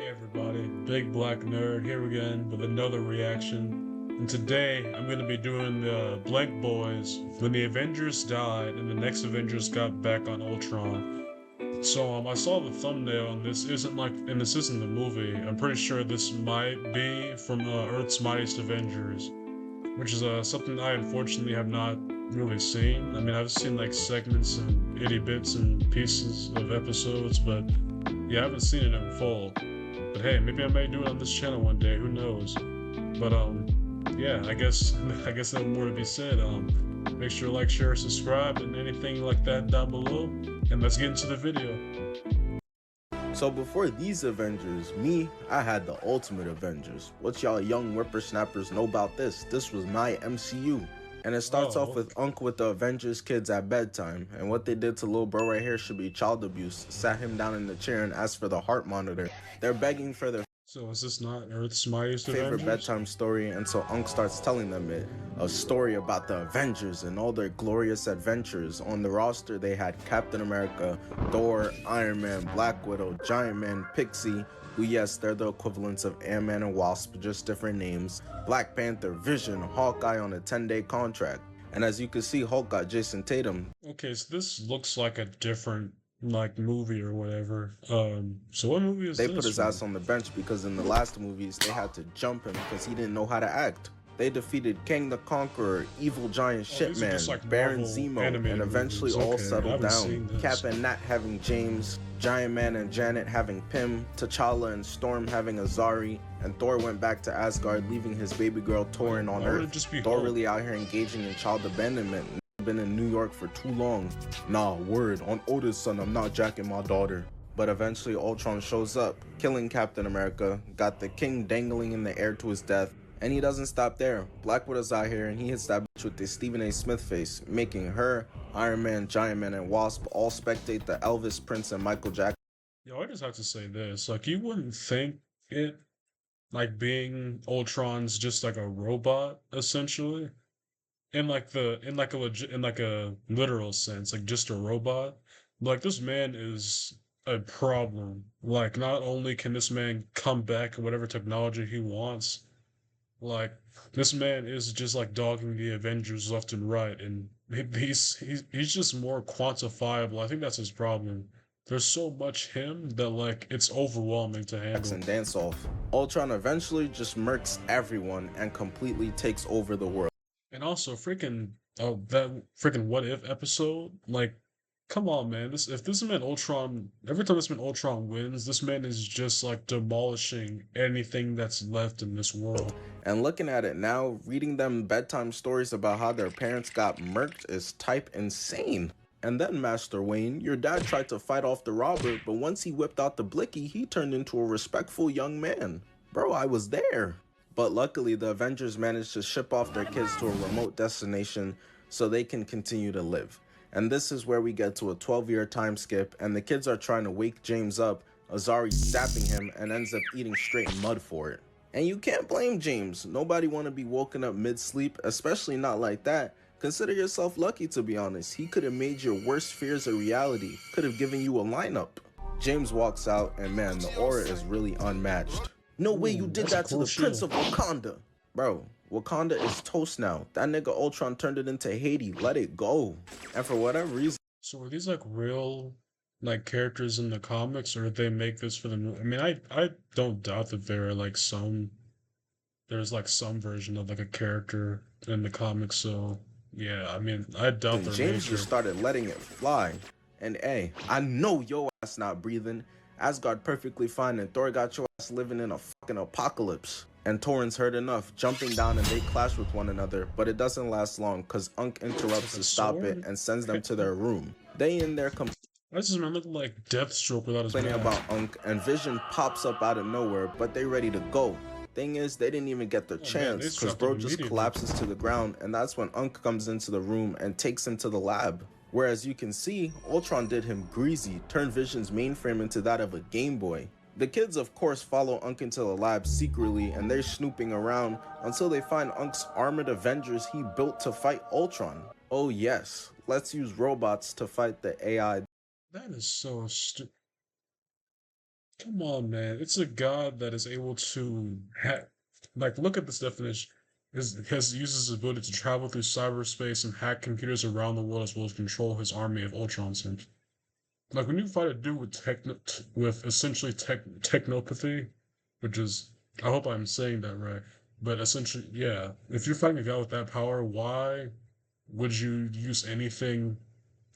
Hey everybody, BigBlackNerd here again with another reaction. And today I'm going to be doing the Blank Boys when the Avengers died and the next Avengers got back on Ultron. So I saw the thumbnail and this isn't the movie. I'm pretty sure this might be from Earth's Mightiest Avengers, which is something I unfortunately have not really seen. I mean, I've seen like segments and itty bits and pieces of episodes, but yeah, I haven't seen it in full. But hey, maybe I may do it on this channel one day. Who knows? But yeah. I guess I guess there's more to be said. Make sure to like, share, subscribe, and anything like that down below. And let's get into the video. So before these Avengers, me, I had the Ultimate Avengers. What y'all young whippersnappers know about this? This was my MCU. And it starts off with Unc with the Avengers kids at bedtime. And what they did to little bro right here should be child abuse. Sat him down in the chair and asked for the heart monitor. They're begging for their So is this not Earth's Mightiest favorite Avengers? bedtime story, and so Unc starts telling them it. A story about the Avengers and all their glorious adventures. On the roster they had Captain America, Thor, Iron Man, Black Widow, Giant Man, Pixie, who yes, they're the equivalents of Ant-Man and Wasp, just different names, Black Panther, Vision, Hawkeye on a 10-day contract. And as you can see, Hulk got Jason Tatum. Okay, so this looks like a different like movie or whatever. So what movie is They this put his from? ass on the bench because in the last movies they had to jump him because he didn't know how to act. They defeated Kang the Conqueror, Evil Giant These are just Shipman, like Baron Marvel Zemo, animated and eventually movies. all Okay, I settled haven't seen down. this. Cap and Nat having James, Giant Man and Janet having Pym, T'Challa and Storm having Azari, and Thor went back to Asgard, leaving his baby girl Torin on Why would it Earth. just be Thor Hulk? really out here engaging in child abandonment. Been in New York for too long. Nah, word, on Otis' son, I'm not jacking my daughter. But eventually Ultron shows up, killing Captain America, got the king dangling in the air to his death, and he doesn't stop there. Black Widow's out here and he hits that bitch with the Stephen A. Smith face, making her, Iron Man, Giant Man, and Wasp all spectate the Elvis, Prince, and Michael Jackson. Yo, I just have to say this. Like, you wouldn't think it like being Ultron's just like a robot, essentially. In like a literal sense, like just a robot. Like this man is a problem. Like not only can this man come back in whatever technology he wants, like this man is just like dogging the Avengers left and right, and he's just more quantifiable. I think that's his problem. There's so much him that like it's overwhelming to handle. Dance off. Ultron eventually just murks everyone and completely takes over the world. And also freaking that freaking what if episode, like come on man, this if this man Ultron every time this man Ultron wins, this man is just like demolishing anything that's left in this world. And looking at it now, reading them bedtime stories about how their parents got murked is type insane. And then, Master Wayne, your dad tried to fight off the robber, but once he whipped out the blicky, he turned into a respectful young man. Bro, I was there. But luckily, the Avengers managed to ship off their kids to a remote destination so they can continue to live. And this is where we get to a 12-year time skip, and the kids are trying to wake James up, Azari zapping him and ends up eating straight mud for it. And you can't blame James. Nobody want to be woken up mid-sleep, especially not like that. Consider yourself lucky, to be honest. He could have made your worst fears a reality, could have given you a lineup. James walks out, and man, the aura is really unmatched. No way you did that to the Prince of Wakanda. Bro, Wakanda is toast now. That nigga Ultron turned it into Haiti. Let it go. And for whatever reason, So are these like real like characters in the comics, or did they make this for the movie? I mean, I don't doubt that there are like there's like some version of like a character in the comics. So yeah, I mean, I doubt their James nature. just started letting it fly. And hey, I know your ass not breathing. Asgard perfectly fine, and Thor got your ass living in a fucking apocalypse. And Thorin's heard enough, jumping down, and they clash with one another, but it doesn't last long because Unc interrupts to stop it and sends them to their room. They in there This is man look like Deathstroke without his complaining mask. about Unc, and Vision pops up out of nowhere, but they ready to go. Thing is, they didn't even get the Man, they chance because struck bro him just immediately. collapses to the ground, and that's when Unc comes into the room and takes him to the lab. Whereas you can see, Ultron did him greasy, turned Vision's mainframe into that of a Game Boy. The kids of course follow Unc into the lab secretly, and they're snooping around until they find Unc's armored Avengers he built to fight Ultron. Oh yes, let's use robots to fight the AI. That is so stupid. Come on, man. It's a god that is able to like look at this definition. Has uses his ability to travel through cyberspace and hack computers around the world as well as control his army of Ultron sims. Like when you fight a dude with with essentially technopathy, which is I hope I'm saying that right. But essentially, yeah, if you're fighting a guy with that power, why would you use anything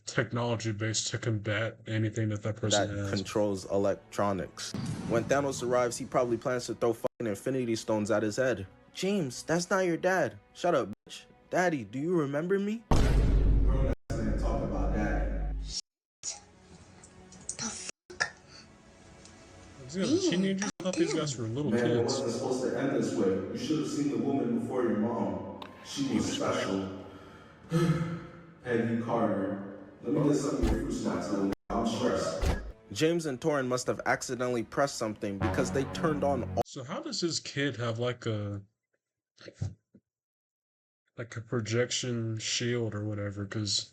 technology based to combat anything that that person That has? controls electronics. When Thanos arrives, he probably plans to throw fucking Infinity Stones at his head. James, that's not your dad. Shut up, bitch. Daddy, do you remember me? Grown ass man talk about daddy. Yeah, the teenagers. I thought these guys were little Man, it kids. wasn't supposed to end this way. You should have seen the woman before your mom. She was special. Peggy Carter. Let me get some of your fruit snacks, though. I'm stressed. James and Torrin must have accidentally pressed something because they turned on all So how does his kid have like a projection shield or whatever? Because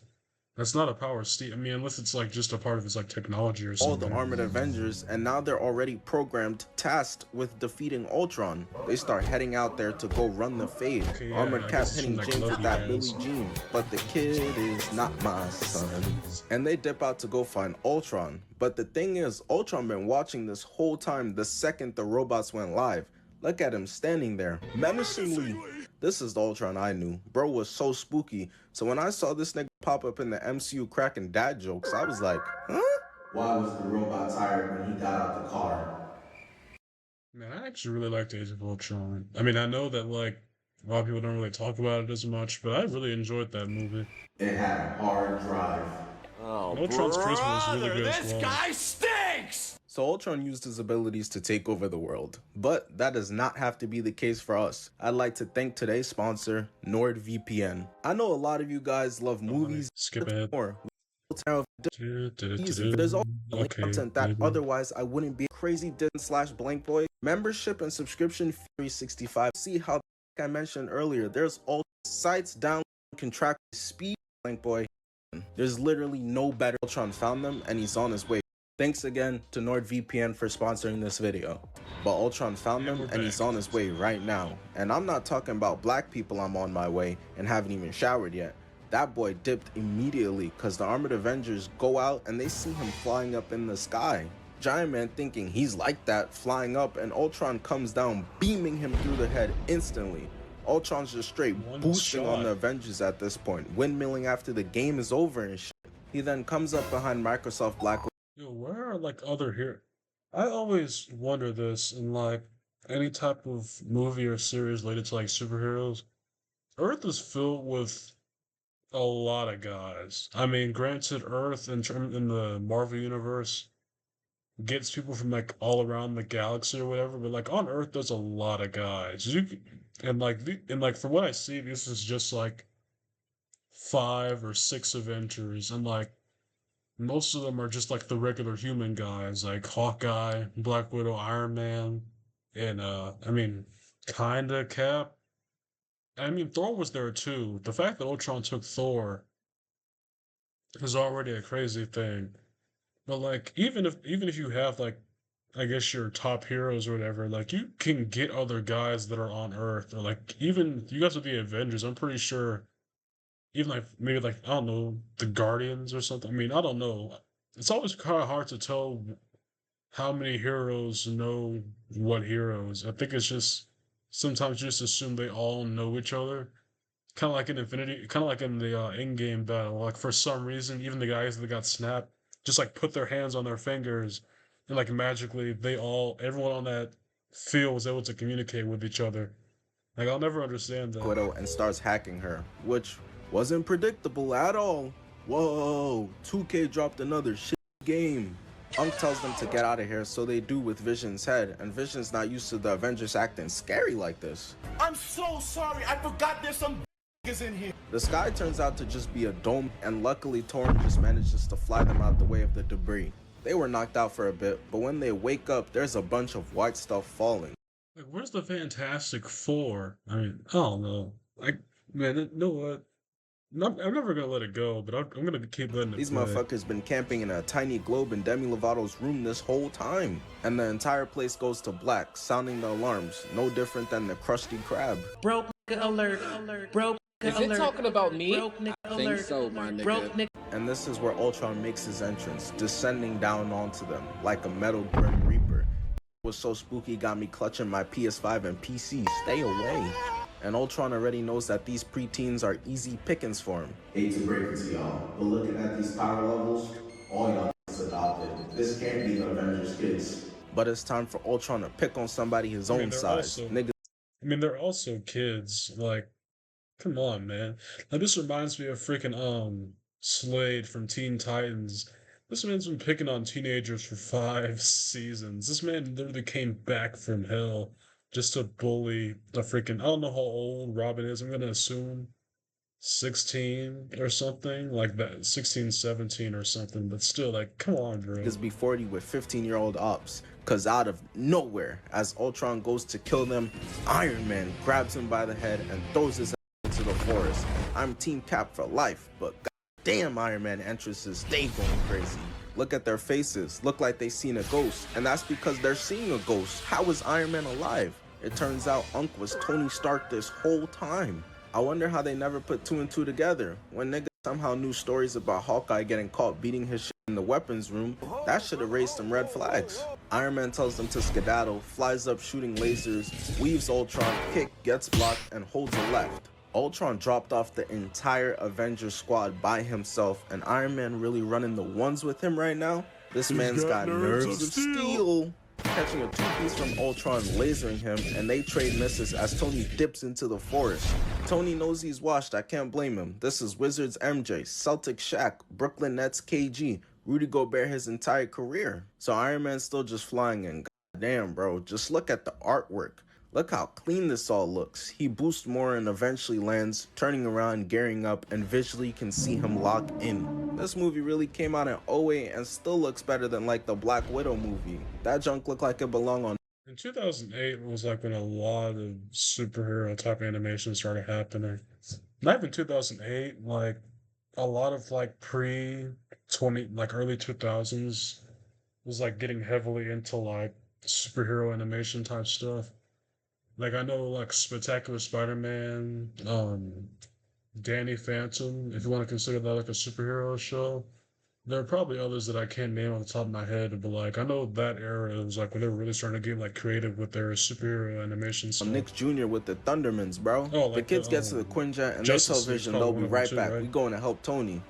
that's not a power Steve. I mean, unless it's like just a part of his like technology or the something. armored Avengers, and now they're already programmed, tasked with defeating Ultron. They start heading out there to go run the fade. Okay, yeah, Armored I Cap guess it's from hitting like James with Loki that guys. Billie Jean, but the kid is not my son. And they dip out to go find Ultron. But the thing is, Ultron been watching this whole time the second the robots went live. Look at him standing there, menacingly. This is the Ultron I knew. Bro was so spooky. So when I saw this nigga pop up in the MCU cracking dad jokes, I was like, huh? Why was the robot tired when he got out the car? Man, I actually really liked Age of Ultron. I mean, I know that like a lot of people don't really talk about it as much, but I really enjoyed that movie. It had a hard drive. And Ultron's charisma was really good as This well. guy stinks! So Ultron used his abilities to take over the world, but that does not have to be the case for us. I'd like to thank today's sponsor, NordVPN. I know a lot of you guys love Oh, let me movies skip ahead. more. Easy. There's all Okay, content that maybe. otherwise I wouldn't be. Crazy slash blank boy membership and subscription 365. See how I mentioned earlier, there's all sites down can track speed blank boy. There's literally no better. Ultron found them and he's on his way. Thanks again to NordVPN for sponsoring this video. But Ultron found And them we're and he's back. on his way right now. And I'm not talking about black people I'm on my way and haven't even showered yet. That boy dipped immediately because the armored Avengers go out and they see him flying up in the sky. Giant Man thinking he's like that, flying up, and Ultron comes down, beaming him through the head instantly. Ultron's just straight One boosting on shot. the Avengers at this point, windmilling after the game is over and shit. He then comes up behind Microsoft Black. Yo, where are like other here? I always wonder this in like any type of movie or series related to like superheroes. Earth is filled with a lot of guys. I mean, granted, Earth in the Marvel universe gets people from like all around the galaxy or whatever, but like on Earth, there's a lot of guys. And like from what I see, this is just like 5 or 6 Avengers, and like most of them are just like the regular human guys, like Hawkeye, Black Widow, Iron Man, and I mean, kinda Cap. I mean, Thor was there too. The fact that Ultron took Thor is already a crazy thing. But like even if you have like I guess your top heroes or whatever, like you can get other guys that are on Earth or like even you guys with the Avengers, I'm pretty sure even like maybe like I don't know, the Guardians or something. I mean, I don't know. It's always kind of hard to tell how many heroes know what heroes. I think it's just sometimes you just assume they all know each other. Kind of like in Infinity, kind of like in the in-game battle. Like for some reason, even the guys that got snapped just like put their hands on their fingers, and like magically, everyone on that field was able to communicate with each other. Like I'll never understand that. Widow and starts hacking her, which wasn't predictable at all. Whoa, 2K dropped another shit game. Unk tells them to get out of here, so they do with Vision's head, and Vision's not used to the Avengers acting scary like this. I'm so sorry, I forgot there's some in here. The sky turns out to just be a dome, and luckily Torn just manages to fly them out the way of the debris. They were knocked out for a bit, but when they wake up, there's a bunch of white stuff falling. Like, where's the Fantastic Four? I mean, I don't know. Like, man, you know what? I'm never gonna let it go, but I'm gonna keep letting it These play. motherfuckers been camping in a tiny globe in Demi Lovato's room this whole time. And the entire place goes to black, sounding the alarms, no different than the Krusty Krab. Broke nigga alert. Broke nigga Is it alert. talking about me? Broke nigga I alert. think so, my Broke nigga. nigga. And this is where Ultron makes his entrance, descending down onto them like a metal Grim Reaper. It was so spooky, got me clutching my PS5 and PC. Stay away. And Ultron already knows that these preteens are easy pickings for him. Hate to break it to y'all, but looking at these power levels, all y'all adopted. This can't be the Avengers kids. But it's time for Ultron to pick on somebody his own size. Niggas They're also kids. Like, come on, man. Like, this reminds me of freaking Slade from Teen Titans. This man's been picking on teenagers for 5 seasons. This man literally came back from hell just to bully a freaking, I don't know how old Robin is. I'm gonna assume 16 or something like that, 16, 17 or something, but still, like, come on, bro. be 40 with 15-year-old ops. Cause out of nowhere, as Ultron goes to kill them, Iron Man grabs him by the head and throws his ass into the forest. I'm Team Cap for life, but goddamn Iron Man entrances, they going crazy. Look at their faces, look like they seen a ghost, and that's because they're seeing a ghost. How is Iron Man alive? It turns out Unc was Tony Stark this whole time. I wonder how they never put two and two together. When niggas somehow knew stories about Hawkeye getting caught beating his shit in the weapons room, that should have raised some red flags. Iron Man tells them to skedaddle, flies up shooting lasers, weaves Ultron, kick, gets blocked, and holds a left. Ultron dropped off the entire Avengers squad by himself, and Iron Man really running the ones with him right now? This man's got nerves of steel. Catching a two-piece from Ultron, lasering him, and they trade misses as Tony dips into the forest. Tony knows he's washed, I can't blame him. This is Wizards MJ, Celtic Shaq, Brooklyn Nets KG, Rudy Gobert his entire career. So Iron Man's still just flying, and goddamn bro, just look at the artwork. Look how clean this all looks. He boosts more and eventually lands, turning around, gearing up, and visually can see him lock in. This movie really came out in '08 and still looks better than like the Black Widow movie. That junk looked like it belonged on. In 2008 was like when a lot of superhero type animation started happening. Not even 2008, like a lot of like pre 20, like early 2000s was like getting heavily into like superhero animation type stuff. Like I know like Spectacular Spider-Man, Danny Phantom, if you want to consider that like a superhero show. There are probably others that I can't name on the top of my head, but like I know that era was like when they were really starting to get like creative with their superhero animation stuff. Nick Jr. with the Thundermans, bro. Oh, like the kids get to the Quinjet and they tell Vision they'll be right back. Right? We going to help Tony.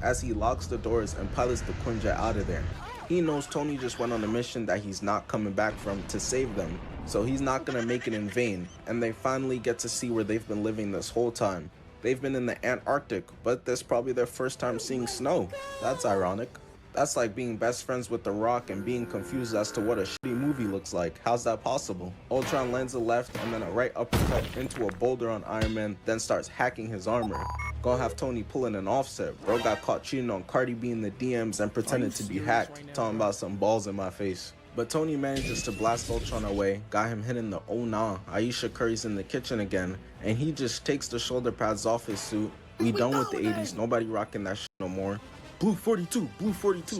As he locks the doors and pilots the Quinjet out of there. He knows Tony just went on a mission that he's not coming back from to save them, so he's not gonna make it in vain, and they finally get to see where they've been living this whole time. They've been in the Antarctic, but that's probably their first time seeing snow. That's ironic. That's like being best friends with The Rock and being confused as to what a shitty movie looks like. How's that possible? Ultron lands a left and then a right uppercut into a boulder on Iron Man, then starts hacking his armor. Gonna have Tony pulling an offset. Bro got caught cheating on Cardi B in the DMs and pretended to be hacked, talking about some balls in my face. But Tony manages to blast Ultron away, got him hitting the oh nah. Aisha Curry's in the kitchen again, and he just takes the shoulder pads off his suit. We done with the 80s, nobody rocking that shit no more. Blue 42,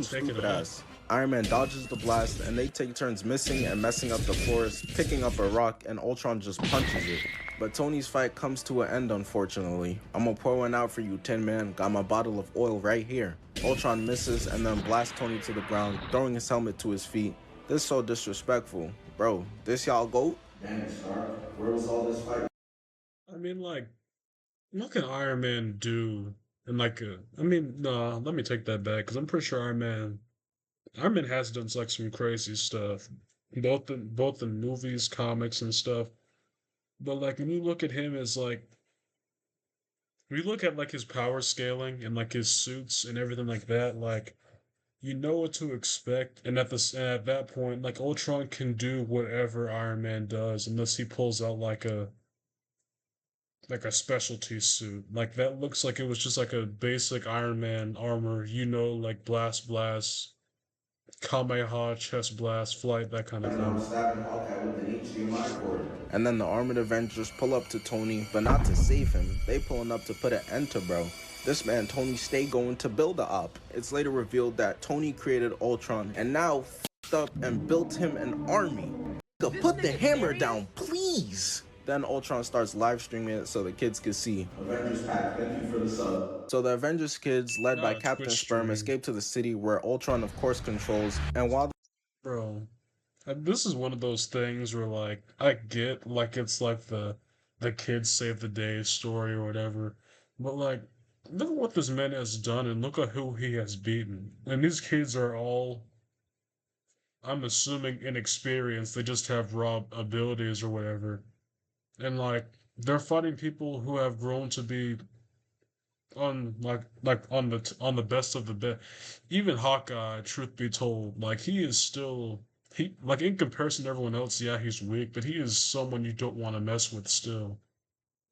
stupid ass. Iron Man dodges the blast, and they take turns missing and messing up the forest, picking up a rock, and Ultron just punches it. But Tony's fight comes to an end, unfortunately. I'm gonna pour one out for you, Tin Man. Got my bottle of oil right here. Ultron misses and then blasts Tony to the ground, throwing his helmet to his feet. This so disrespectful. Bro, this y'all GOAT? Damn it, Stark. Where was all this fight? I mean, like, what can Iron Man do? And like, no, let me take that back because I'm pretty sure Iron Man has done like some crazy stuff, both in movies, comics, and stuff. But like, when you look at him as like, when you look at like his power scaling and like his suits and everything like that, like you know what to expect. And at that point, like Ultron can do whatever Iron Man does unless he pulls out like a specialty suit. Like that looks like it was just like a basic Iron Man armor, like blast, Kamehameha, chest blast, flight, that kind of Now thing. stabbing Hawkeye with an HDMI cord. And then the armored Avengers pull up to Tony, but not to save him. They pulling up to put an end to bro. This man Tony stay going to build a op. It's later revealed that Tony created Ultron and now f***ed up and built him an army. Put the hammer down, please. Then Ultron starts live streaming it so the kids can see. Avengers pack, thank you for the sub. So the Avengers kids, led by Nah, Captain Twitch Sperm, stream. escape to the city where Ultron of course controls, and while Bro, this is one of those things where like I get like it's like the kids save the day story or whatever, but like look at what this man has done and look at who he has beaten. And these kids are all, I'm assuming, inexperienced. They just have raw abilities or whatever, and like they're fighting people who have grown to be on on the best of the best. Even Hawkeye, truth be told, like he is still, he like in comparison to everyone else, yeah, he's weak, but he is someone you don't want to mess with still.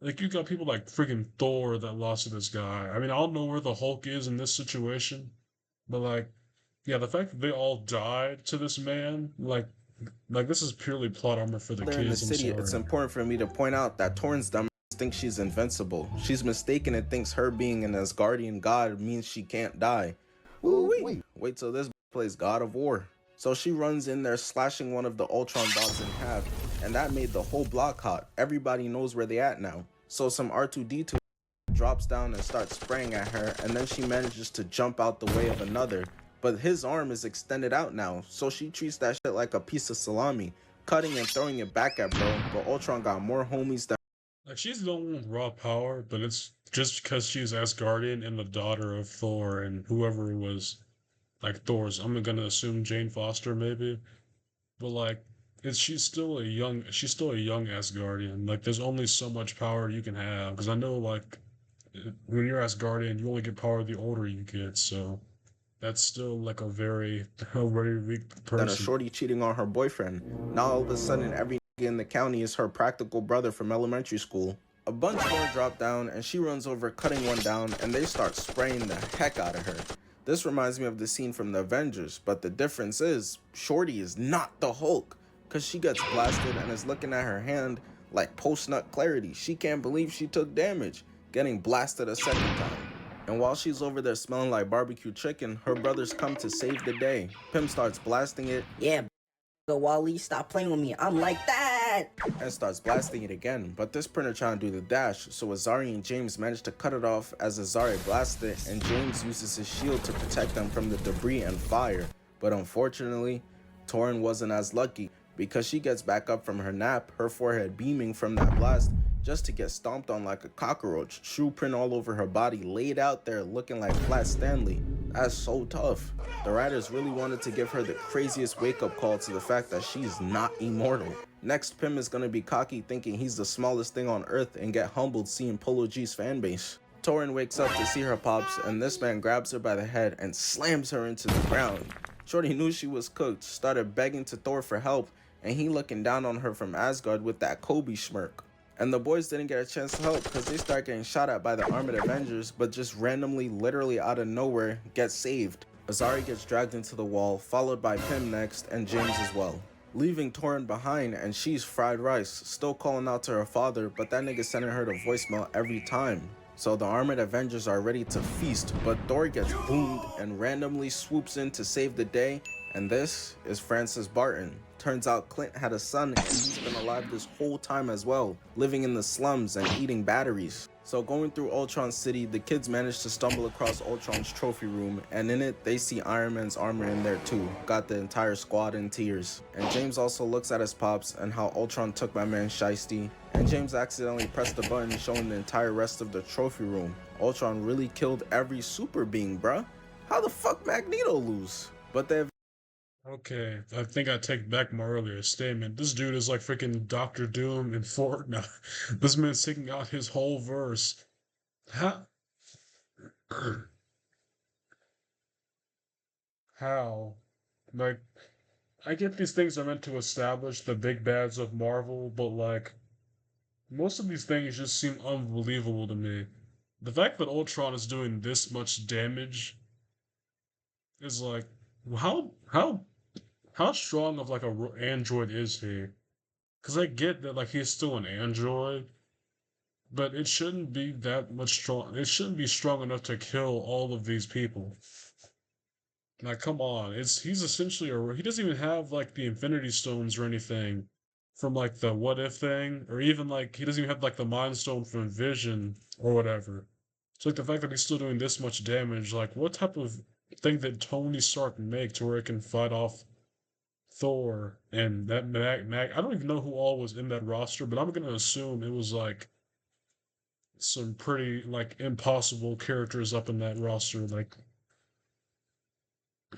Like you got people like freaking Thor that lost to this guy. I mean, I don't know where the Hulk is in this situation, but like, yeah, the fact that they all died to this man, like this is purely plot armor for the they're in the kids. I'm city, it's sorry. important for me to point out that Torrance dumb thinks she's invincible. She's mistaken and thinks her being an Asgardian god means she can't die. Ooh, wait till this plays God of War. So she runs in there slashing one of the Ultron bots in half, and that made the whole block hot. Everybody knows where they at now. So some R2-D2 drops down and starts spraying at her, and then she manages to jump out the way of another. But his arm is extended out now, so she treats that shit like a piece of salami, cutting and throwing it back at bro, but Ultron got more homies than Like she's the only one with raw power, but it's just because she's Asgardian and the daughter of Thor and whoever was like Thor's. I'm gonna assume Jane Foster maybe, but like it's she's still a young Asgardian. Like there's only so much power you can have because I know like when you're Asgardian you only get power the older you get. So that's still like a very weak a person. shorty cheating on her boyfriend. Now all of a sudden every nigga in the county is her practical brother from elementary school. A bunch more drop down and she runs over cutting one down and they start spraying the heck out of her. This reminds me of the scene from the Avengers, but the difference is Shorty is not the Hulk, cause she gets blasted and is looking at her hand like post-nut clarity. She can't believe she took damage, getting blasted a second time. And while she's over there smelling like barbecue chicken, her brothers come to save the day. Pym starts blasting it. Yeah, Wally, stop playing with me. I'm like that. And starts blasting it again, but this printer trying to do the dash, so Azari and James manage to cut it off as Azari blasts it, and James uses his shield to protect them from the debris and fire. But unfortunately, Torrin wasn't as lucky, because she gets back up from her nap, her forehead beaming from that blast, just to get stomped on like a cockroach, shoe print all over her body, laid out there looking like Flat Stanley. That's so tough. The writers really wanted to give her the craziest wake-up call to the fact that she's not immortal. Next, Pym is gonna be cocky thinking he's the smallest thing on earth and get humbled seeing Polo G's fanbase. Torrin wakes up to see her pops, and this man grabs her by the head and slams her into the ground. Shorty knew she was cooked, started begging to Thor for help, and he looking down on her from Asgard with that Kobe smirk. And the boys didn't get a chance to help because they start getting shot at by the armored Avengers, but just randomly, literally out of nowhere, get saved. Azari gets dragged into the wall, followed by Pym next, and James as well. Leaving Torrin behind, and she's fried rice, still calling out to her father, but that nigga sending her to voicemail every time. So the armored Avengers are ready to feast, but Thor gets boomed and randomly swoops in to save the day, and this is Francis Barton. Turns out Clint had a son and he's been alive this whole time as well, living in the slums and eating batteries. So going through Ultron City, the kids manage to stumble across Ultron's trophy room, and in it they see Iron Man's armor in there too. Got the entire squad in tears. And James also looks at his pops and how Ultron took my man Shiesty, and James accidentally pressed the button showing the entire rest of the trophy room. Ultron really killed every super being, bruh. How the fuck Magneto lose? But they Okay, I think I take back my earlier statement. This dude is like freaking Doctor Doom in Fortnite. This man's taking out his whole verse. How? How? Like, I get these things are meant to establish the big bads of Marvel, but like, most of these things just seem unbelievable to me. The fact that Ultron is doing this much damage is like, how strong of like a android is he? Because I get that like he's still an android, but it shouldn't be that much strong. It shouldn't be strong enough to kill all of these people. Like, come on, he's essentially he doesn't even have like the Infinity Stones or anything from like the What If thing, or even like he doesn't even have like the Mind Stone from Vision or whatever. So like the fact that he's still doing this much damage, like what type of thing did Tony Stark make to where it can fight off Thor and that Mag? I don't even know who all was in that roster, but I'm gonna assume it was like some pretty like impossible characters up in that roster.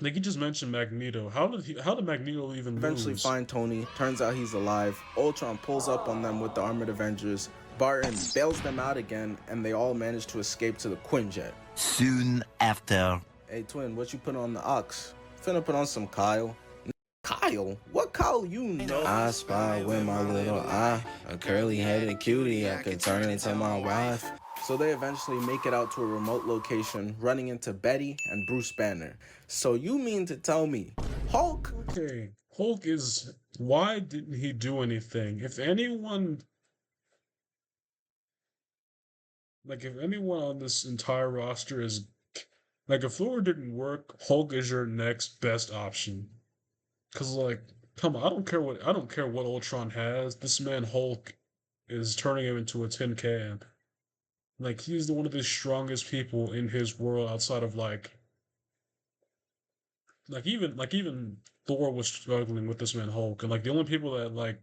Like you just mentioned Magneto. How did Magneto even Eventually lose? find Tony, turns out he's alive. Ultron pulls up on them with the armored Avengers. Barton bails them out again, and they all manage to escape to the Quinjet. Soon after. Hey twin, what you put on the ox? Finna put on some Kyle. Kyle? What Kyle you know? I spy with my little eye, a curly-headed cutie, I could turn into my wife. So they eventually make it out to a remote location, running into Betty and Bruce Banner. So you mean to tell me, Hulk? Okay, Hulk is. Why didn't he do anything? If anyone on this entire roster is like, if Thor didn't work, Hulk is your next best option. Cause like, come on, I don't care what Ultron has. This man Hulk is turning him into a tin can. Like he's one of the strongest people in his world outside of like even Thor was struggling with this man Hulk, and like the only people that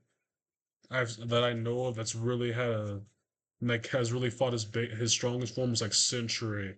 I know of that's really had a like has really fought his strongest form is like Sentry.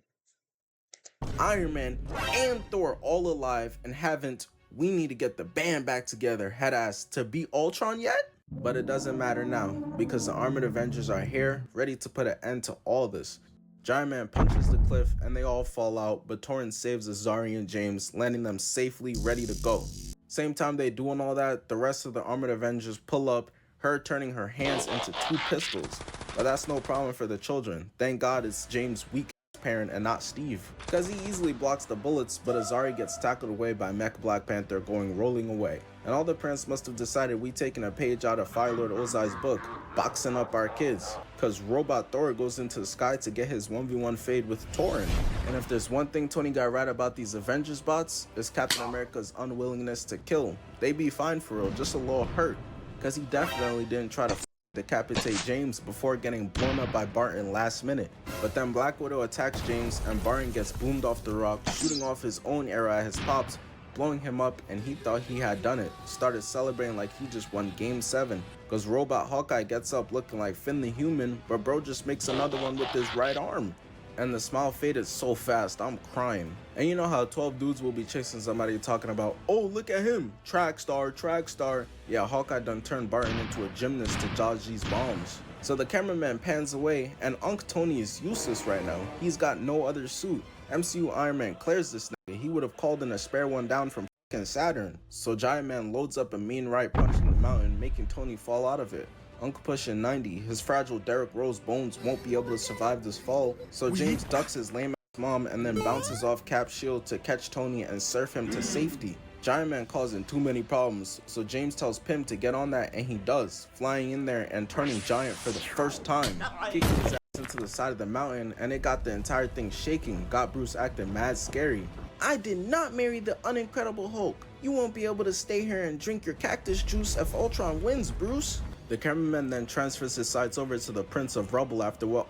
Iron Man and Thor all alive and haven't "we need to get the band back together" head ass to beat Ultron yet? But it doesn't matter now, because the armored Avengers are here, ready to put an end to all this. Giant Man punches the cliff and they all fall out, but Torrance saves Azari and James, landing them safely ready to go. Same time they doing all that, the rest of the armored Avengers pull up, her turning her hands into 2 pistols. But that's no problem for the children. Thank God it's James' weak parent and not Steve, because he easily blocks the bullets, but Azari gets tackled away by Mech Black Panther going rolling away. And all the parents must have decided we taking a page out of Fire Lord Ozai's book, boxing up our kids, because Robot Thor goes into the sky to get his 1v1 fade with Torin. And if there's one thing Tony got right about these Avengers bots, it's Captain America's unwillingness to kill. They be fine for real, just a little hurt, because he definitely didn't try to decapitate James before getting blown up by Barton last minute. But then Black Widow attacks James and Barton gets boomed off the rock, shooting off his own arrow at his pops, blowing him up, and he thought he had done it. Started celebrating like he just won Game 7, because Robot Hawkeye gets up looking like Finn the Human, but bro just makes another one with his right arm. And the smile faded so fast, I'm crying. And you know how 12 dudes will be chasing somebody talking about, "Oh, look at him, track star, track star." Yeah, Hawkeye done turned Barton into a gymnast to dodge these bombs. So the cameraman pans away, and Unc Tony is useless right now. He's got no other suit. MCU Iron Man clears this nigga. He would have called in a spare one down from fucking Saturn. So Giant Man loads up a mean right punch in the mountain, making Tony fall out of it. Unc pushing 90, his fragile Derrick Rose bones won't be able to survive this fall, so James ducks his lame ass mom and then bounces off Cap's shield to catch Tony and surf him to safety. Giant Man causing too many problems, so James tells Pym to get on that, and he does, flying in there and turning giant for the first time, kicking his ass into the side of the mountain, and it got the entire thing shaking, got Bruce acting mad scary. "I did not marry the unincredible Hulk. You won't be able to stay here and drink your cactus juice if Ultron wins, Bruce." The cameraman then transfers his sights over to the Prince of Rubble after what.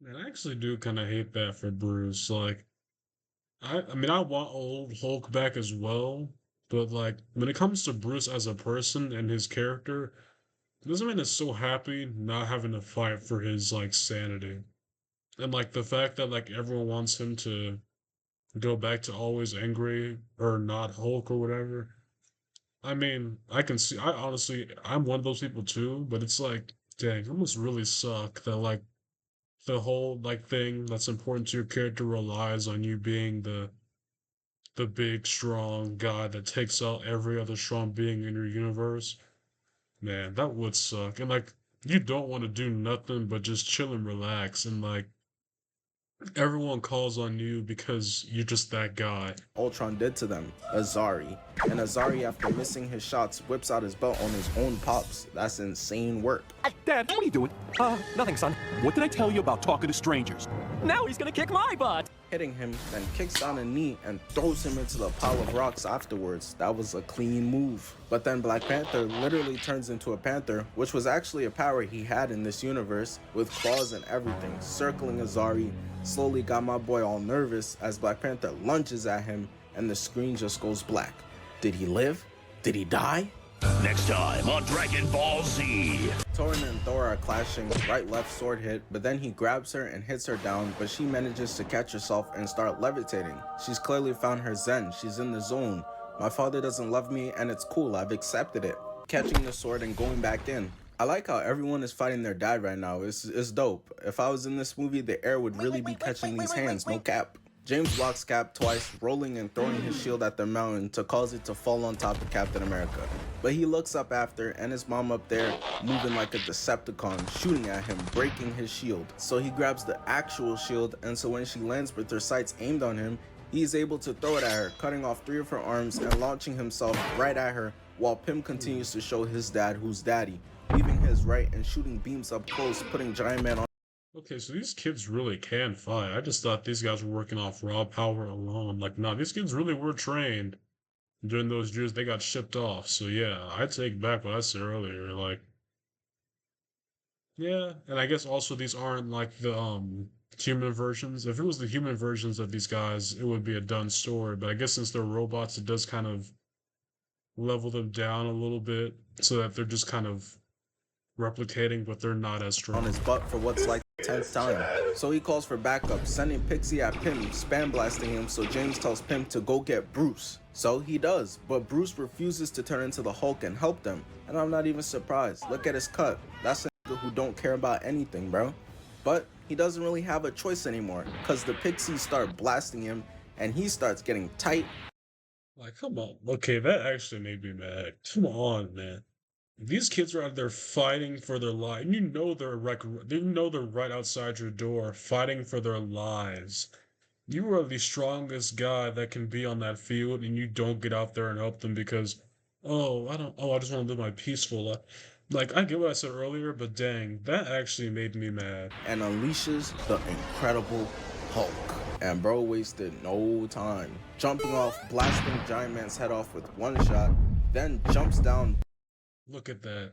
Man, I actually do kind of hate that for Bruce. Like, I mean, I want old Hulk back as well, but like when it comes to Bruce as a person and his character, this man is so happy not having to fight for his like sanity, and like the fact that like everyone wants him to go back to always angry or not Hulk or whatever. I mean, I can see. I honestly, I'm one of those people too. But it's like, dang, it must really suck that like the whole like thing that's important to your character relies on you being the big strong guy that takes out every other strong being in your universe. Man, that would suck. And like, you don't want to do nothing but just chill and relax and like Everyone calls on you because you're just that guy. Ultron did to them, Azari. And Azari, after missing his shots, whips out his belt on his own pops. That's insane work. Dad, what are you doing? Nothing, son. What did I tell you about talking to strangers? Now he's gonna kick my butt! Hitting him, then kicks down a knee and throws him into the pile of rocks afterwards. That was a clean move. But then Black Panther literally turns into a panther, which was actually a power he had in this universe, with claws and everything, circling Azari. Slowly got my boy all nervous as Black Panther lunges at him and the screen just goes black. Did he live? Did he die? Next time on Dragon Ball Z. Thorin and Thor are clashing, right-left sword hit, but then he grabs her and hits her down, but she manages to catch herself and start levitating. She's clearly found her zen, she's in the zone. My father doesn't love me and it's cool, I've accepted it. Catching the sword and going back in. I like how everyone is fighting their dad right now, it's dope. If I was in this movie, the air would really be catching these hands, no cap. James blocks Cap twice, rolling and throwing his shield at the mountain to cause it to fall on top of Captain America. But he looks up after, and his mom up there, moving like a Decepticon, shooting at him, breaking his shield. So he grabs the actual shield, and so when she lands with her sights aimed on him, he's able to throw it at her, cutting off 3 of her arms and launching himself right at her, while Pym continues to show his dad who's daddy, leaving his right and shooting beams up close, putting Giant Man on. Okay, so these kids really can fight. I just thought these guys were working off raw power alone. Like, nah, these kids really were trained. During those years, they got shipped off. So yeah, I take back what I said earlier. Like, yeah, and I guess also these aren't like the human versions. If it was the human versions of these guys, it would be a done story. But I guess since they're robots, it does kind of level them down a little bit so that they're just kind of replicating, but they're not as strong. On his butt for what's like the 10th time. So he calls for backup, sending Pixie at Pym, spam blasting him, so James tells Pym to go get Bruce. So he does, but Bruce refuses to turn into the Hulk and help them. And I'm not even surprised. Look at his cut. That's a nigga who don't care about anything, bro. But he doesn't really have a choice anymore, cause the Pixies start blasting him and he starts getting tight. Like, come on. Okay, that actually made me mad. Come on, man. These kids are out there fighting for their life. And you know they're right outside your door fighting for their lives. You are the strongest guy that can be on that field, and you don't get out there and help them because, I just want to live my peaceful life. Like, I get what I said earlier, but dang, that actually made me mad. And unleashes the Incredible Hulk. And bro wasted no time, jumping off, blasting Giant Man's head off with one shot, then jumps down. Look at that.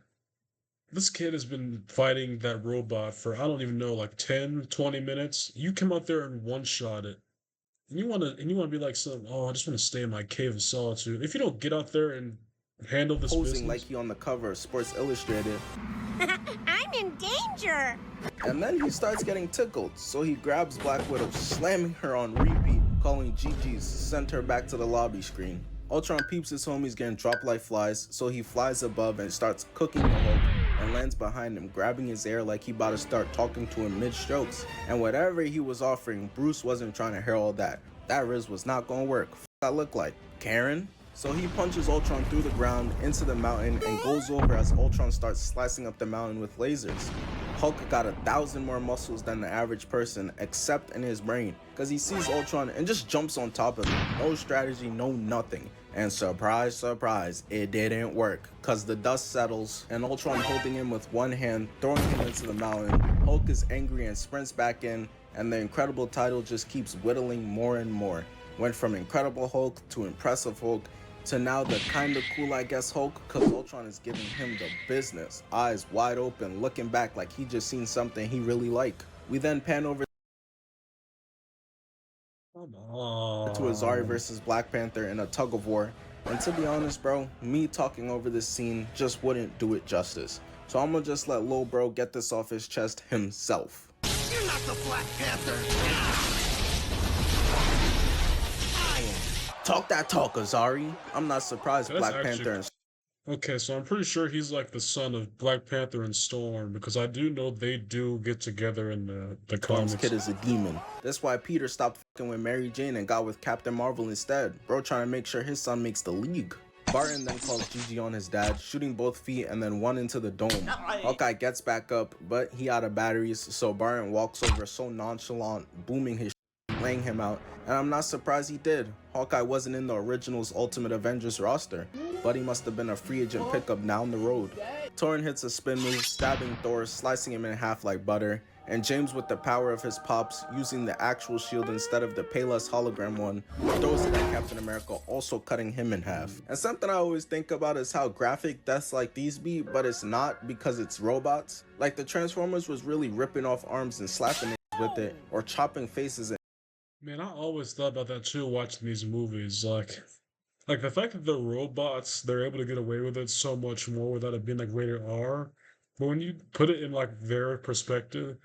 This kid has been fighting that robot for, I don't even know, like 10, 20 minutes. You come out there and one-shot it. And you wanna be like I just wanna stay in my cave of solitude. If you don't get out there and handle this Posing business. like he on the cover of Sports Illustrated. I'm in danger! And then he starts getting tickled, so he grabs Black Widow, slamming her on repeat, calling GG's, sent her back to the lobby screen. Ultron peeps his homies getting dropped like flies, so he flies above and starts cooking the Hulk and lands behind him, grabbing his ear like he about to start talking to him mid-strokes. And whatever he was offering, Bruce wasn't trying to hear all that. That Riz was not gonna work. That look like Karen? So he punches Ultron through the ground into the mountain and goes over as Ultron starts slicing up the mountain with lasers. Hulk got 1,000 more muscles than the average person, except in his brain, because he sees Ultron and just jumps on top of him. No strategy, no nothing. And surprise, surprise, it didn't work, because the dust settles and Ultron holding him with one hand, throwing him into the mountain. Hulk is angry and sprints back in, and the Incredible title just keeps whittling more and more. Went from Incredible Hulk to Impressive Hulk, to now the kinda cool I guess Hulk, cause Ultron is giving him the business, eyes wide open, looking back like he just seen something he really like. We then pan over to Azari versus Black Panther in a tug of war, and to be honest bro, me talking over this scene just wouldn't do it justice. So I'm gonna just let Lil Bro get this off his chest himself. You're not the Black Panther. Talk that talk, Azari. I'm not surprised That's Black actually- Panther and Okay, so I'm pretty sure he's like the son of Black Panther and Storm, because I do know they do get together in the Storm's comics. kid is a demon. That's why Peter stopped fucking with Mary Jane and got with Captain Marvel instead. Bro trying to make sure his son makes the league. But Barton then calls Gigi on his dad, shooting both feet and then one into the dome. Hawkeye gets back up, but he out of batteries, so Barton walks over so nonchalant, booming his laying him out, and I'm not surprised he did. Hawkeye wasn't in the original's Ultimate Avengers roster, but he must have been a free agent pickup down the road. Torrin hits a spin move, stabbing Thor, slicing him in half like butter, and James, with the power of his pops, using the actual shield instead of the Payless hologram one, throws it at Captain America, also cutting him in half. And something I always think about is how graphic deaths like these be, but it's not because it's robots. Like the Transformers was really ripping off arms and slapping it with it, or chopping faces. Man, I always thought about that too watching these movies. Like the fact that the robots, they're able to get away with it so much more without it being like rated R. But when you put it in like their perspective,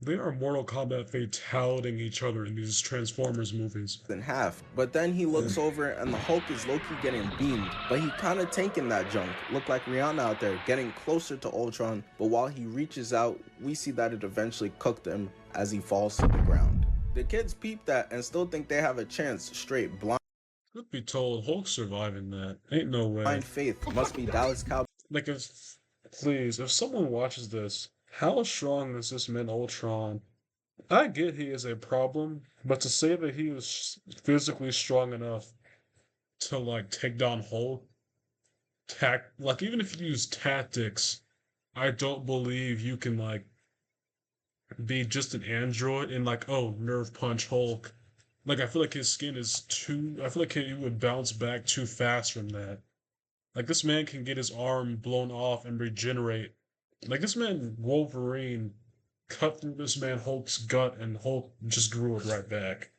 they are Mortal Kombat fatalitying each other in these Transformers movies. In half, but then he looks over and the Hulk is low-key getting beamed, but he kinda tanking that junk. Look like Rihanna out there getting closer to Ultron, but while he reaches out, we see that it eventually cooked him as he falls to the ground. The kids peep that and still think they have a chance, straight blind. Could be told Hulk surviving that. Ain't no way. Blind faith must be Dallas Cowboys. Like if someone watches this, how strong is this man Ultron? I get he is a problem, but to say that he is physically strong enough to like take down Hulk, like even if you use tactics, I don't believe you can like be just an android and like, oh, nerve punch Hulk. Like I feel like his skin is I feel like he would bounce back too fast from that. Like this man can get his arm blown off and regenerate. Like this man Wolverine cut through this man Hulk's gut and Hulk just grew it right back.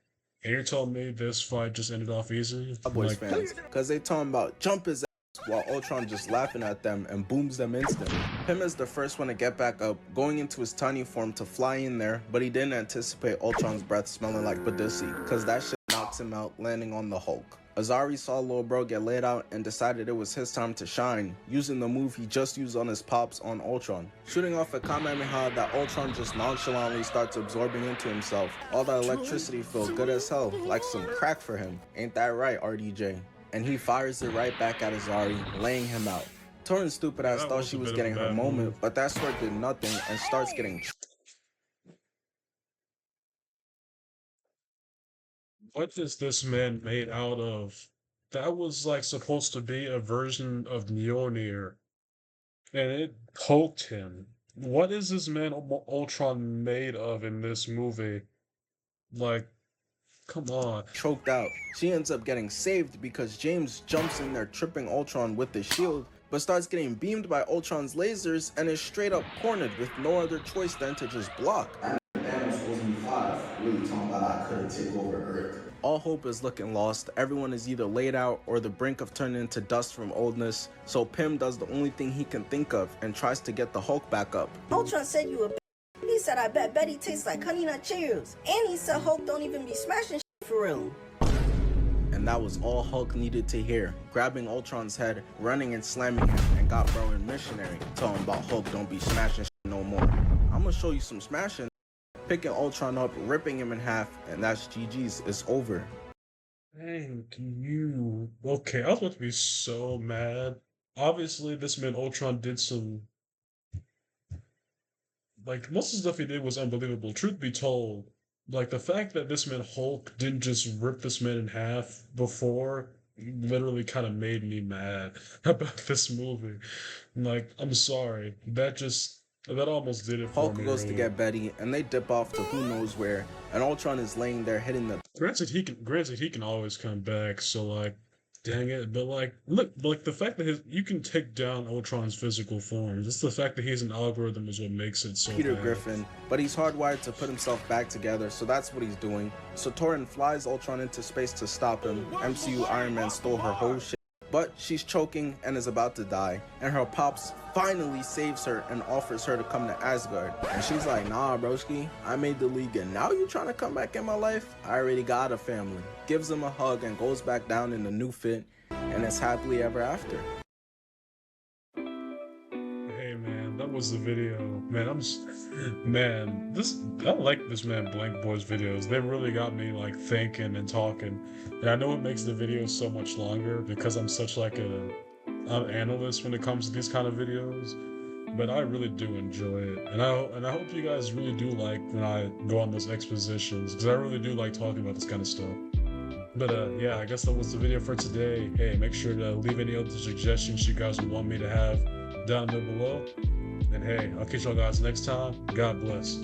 And you're telling me this fight just ended off easy? Cowboys fans, because they talking about jump his ass while Ultron just laughing at them and booms them instantly. Pym is the first one to get back up, going into his tiny form to fly in there, but he didn't anticipate Ultron's breath smelling like Badissi, because that shit knocks him out, landing on the Hulk. Azari saw little bro get laid out and decided it was his time to shine, using the move he just used on his pops on Ultron, shooting off a Kamehameha that Ultron just nonchalantly starts absorbing into himself. All that electricity felt good as hell, like some crack for him. Ain't that right, RDJ? And he fires it right back at Azari, laying him out. Torrin's stupid ass thought she was getting her moment, but that sword did nothing and starts getting. What is this man made out of? That was like supposed to be a version of Mjolnir, and it poked him. What is this man Ultron made of in this movie? Like, come on. Choked out. She ends up getting saved because James jumps in there tripping Ultron with the shield, but starts getting beamed by Ultron's lasers and is straight up cornered with no other choice than to just block. Thanos owes me 5. Really talking about I couldn't take over Earth. All hope is looking lost. Everyone is either laid out or the brink of turning into dust from oldness, so Pym does the only thing he can think of and tries to get the Hulk back up. Ultron said you a b****. He said I bet Betty tastes like Honey Nut Cheerios. And he said Hulk don't even be smashing shit for real. And that was all Hulk needed to hear. Grabbing Ultron's head, running and slamming him, and got bro in missionary, telling him about Hulk don't be smashing shit no more. I'm gonna show you some smashing. Picking Ultron up, ripping him in half, and that's GG's. It's over. Thank you. Okay, I was about to be so mad. Obviously, this man Ultron did some. Like, most of the stuff he did was unbelievable. Truth be told, like, the fact that this man Hulk didn't just rip this man in half before literally kind of made me mad about this movie. Like, I'm sorry. That almost did it for Hulk me. goes to get Betty, and they dip off to who knows where, and Ultron is laying there hitting the. Granted, he can always come back. So like, dang it. But like, look, like the fact that you can take down Ultron's physical form. Just the fact that he's an algorithm is what makes it so Peter bad. Griffin, but he's hardwired to put himself back together, so that's what he's doing. So Torrin flies Ultron into space to stop him. MCU Iron Man stole her whole shit. But she's choking and is about to die, and her pops finally saves her and offers her to come to Asgard. And she's like, nah, broski, I made the league and now you trying to come back in my life? I already got a family. Gives him a hug and goes back down in the new fit, and it's happily ever after. Hey man, that was the video. Man, I like this man Blank Boy's videos. They really got me like thinking and talking. And I know it makes the videos so much longer because I'm such like an analyst when it comes to these kind of videos. But I really do enjoy it, and I hope you guys really do like when I go on those expositions, because I really do like talking about this kind of stuff. But yeah, I guess that was the video for today. Hey, make sure to leave any other suggestions you guys would want me to have down there below. And hey, I'll catch y'all guys next time. God bless.